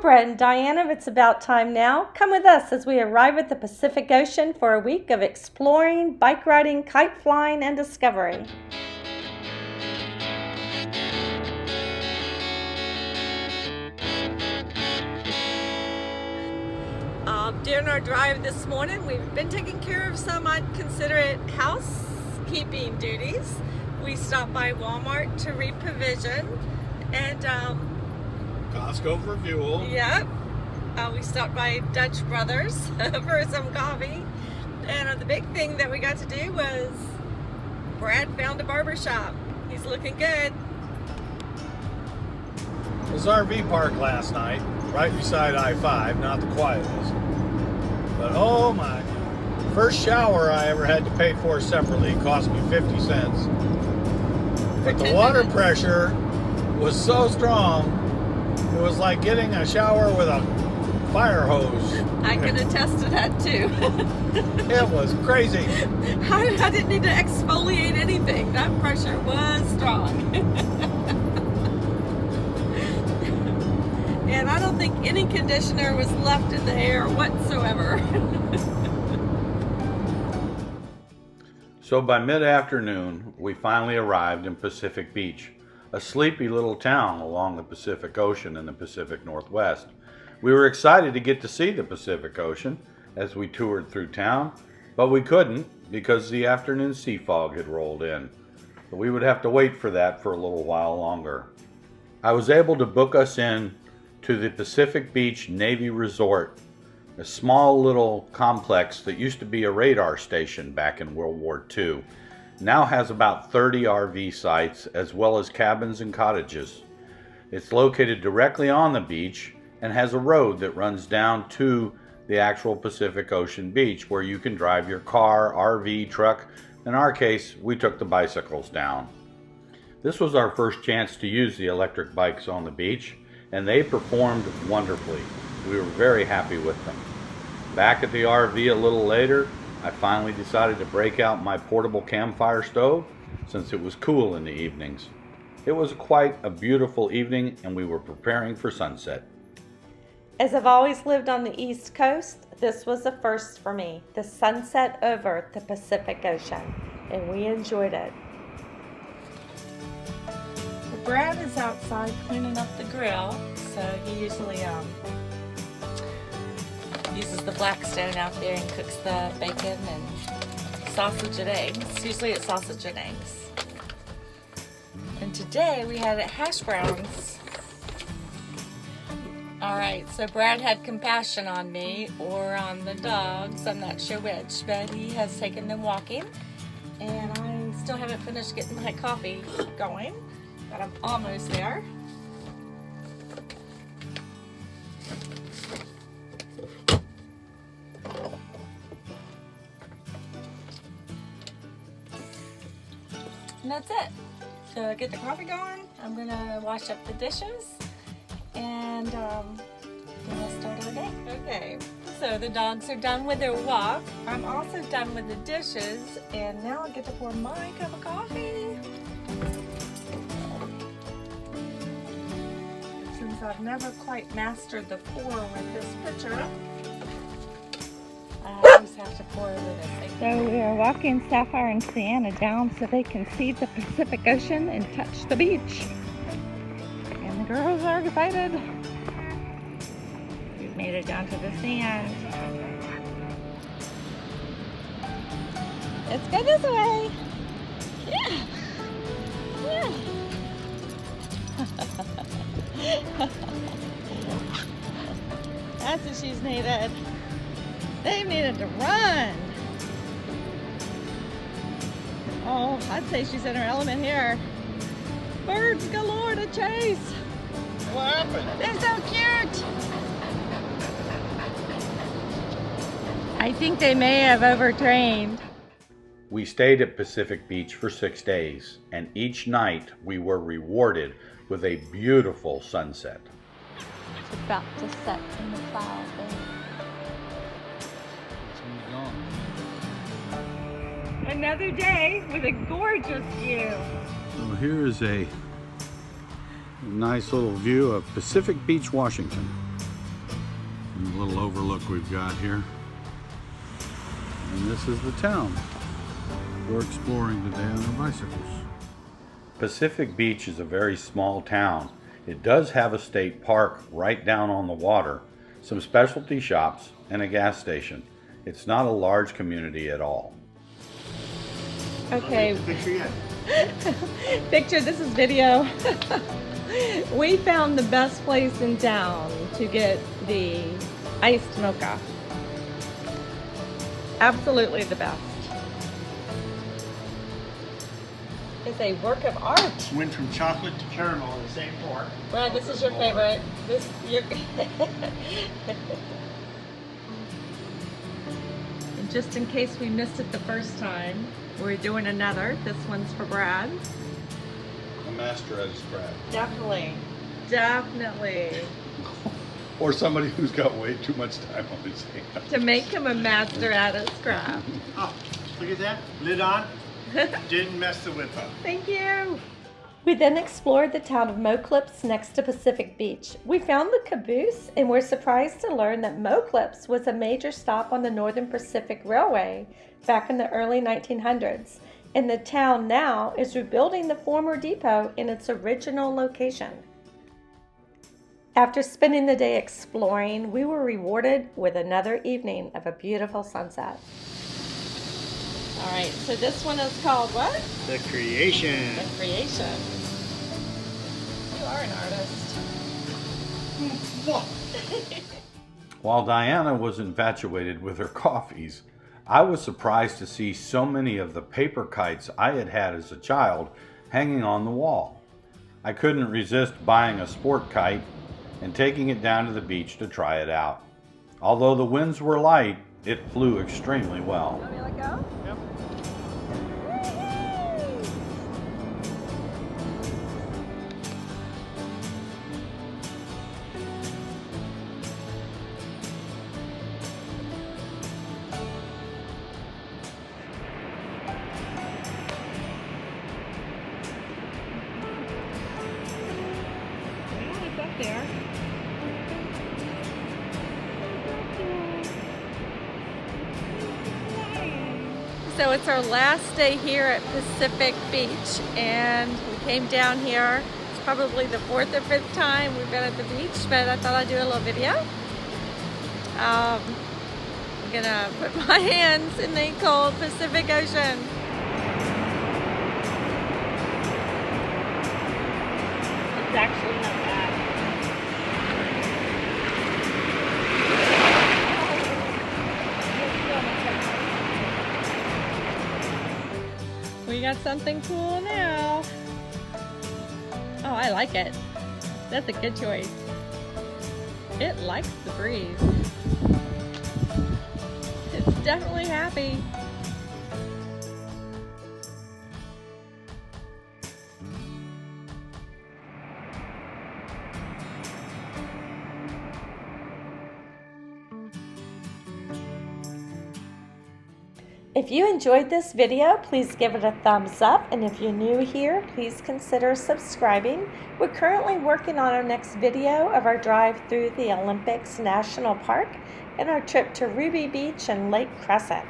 Brett and Diana, it's about time now. Come with us as we arrive at the Pacific Ocean for a week of exploring, bike riding, kite flying, and discovery. During our drive this morning, we've been taking care of some, I'd consider it, housekeeping duties. We stopped by Walmart to reprovision and Costco for fuel. Yep. We stopped by Dutch Brothers for some coffee. And the big thing that we got to do was Brad found a barber shop. He's looking good. It was RV park last night, right beside I-5, not the quietest. But oh my, first shower I ever had to pay for separately cost me 50 cents. But the water pressure was so strong, it was like getting a shower with a fire hose. I can attest to that too. It was crazy. I didn't need to exfoliate anything. That pressure was strong. And I don't think any conditioner was left in the air whatsoever. So by mid-afternoon, we finally arrived in Pacific Beach, a sleepy little town along the Pacific Ocean in the Pacific Northwest. We were excited to get to see the Pacific Ocean as we toured through town, but we couldn't because the afternoon sea fog had rolled in. But we would have to wait for that for a little while longer. I was able to book us in to the Pacific Beach Navy Resort, a small little complex that used to be a radar station back in World War II. Now has about 30 RV sites as well as cabins and cottages. It's located directly on the beach and has a road that runs down to the actual Pacific Ocean beach where you can drive your car, RV, truck. In our case, we took the bicycles down. This was our first chance to use the electric bikes on the beach, and they performed wonderfully. We were very happy with them. Back at the RV a little later, I finally decided to break out my portable campfire stove since it was cool in the evenings. It was quite a beautiful evening and we were preparing for sunset. As I've always lived on the East Coast, this was a first for me, the sunset over the Pacific Ocean, and we enjoyed it. Brad is outside cleaning up the grill, so he usually uses the Blackstone out there and cooks the bacon and sausage and eggs. Usually it's sausage and eggs. And today we had hash browns. Alright, so Brad had compassion on me or on the dogs, I'm not sure which, but he has taken them walking. And I still haven't finished getting my coffee going, but I'm almost there. And that's it. So get the coffee going. I'm gonna wash up the dishes and we'll start our day. Okay, so the dogs are done with their walk. I'm also done with the dishes and now I get to pour my cup of coffee. Since I've never quite mastered the pour with this pitcher, I just have to pour it with it. So we are walking Sapphire and Sienna down so they can see the Pacific Ocean and touch the beach. And the girls are excited. We've made it down to the sand. Let's go this way. Yeah. Yeah. That's what she's needed. They needed to run. Oh, I'd say she's in her element here. Birds galore to chase. What happened? They're so cute. I think they may have overtrained. We stayed at Pacific Beach for 6 days, and each night we were rewarded with a beautiful sunset. It's about to set in the clouds. Another day with a gorgeous view. So here is a nice little view of Pacific Beach, Washington. And the little overlook we've got here. And this is the town. We're exploring today on our bicycles. Pacific Beach is a very small town. It does have a state park right down on the water, some specialty shops, and a gas station. It's not a large community at all. Okay. Picture, this is video. We found the best place in town to get the iced mocha. Absolutely the best. It's a work of art. Went from chocolate to caramel in the same pour. Brad, this is your favorite. This your. And just in case we missed it the first time, we're doing another. This one's for Brad. A master at his craft. Definitely. Definitely. Or somebody who's got way too much time on his hands. To make him a master at his craft. Oh, look at that. Lid on. Didn't mess the whip up. Thank you. We then explored the town of Moclips next to Pacific Beach. We found the caboose and were surprised to learn that Moclips was a major stop on the Northern Pacific Railway back in the early 1900s. And the town now is rebuilding the former depot in its original location. After spending the day exploring, we were rewarded with another evening of a beautiful sunset. All right, so this one is called what? The Creation. The Creation. You are an artist. While Diana was infatuated with her coffees, I was surprised to see so many of the paper kites I had had as a child hanging on the wall. I couldn't resist buying a sport kite and taking it down to the beach to try it out. Although the winds were light, it flew extremely well. Want me to let go? Yep. It's up there. So it's our last day here at Pacific Beach, and we came down here. It's probably the 4th or 5th time we've been at the beach, but I thought I'd do a little video. I'm gonna put my hands in the cold Pacific Ocean. It's actually not bad. We got something cool now. Oh, I like it. That's a good choice. It likes the breeze. It's definitely happy. If you enjoyed this video, please give it a thumbs up, and if you're new here, please consider subscribing. We're currently working on our next video of our drive through the Olympics National Park and our trip to Ruby Beach and Lake Crescent.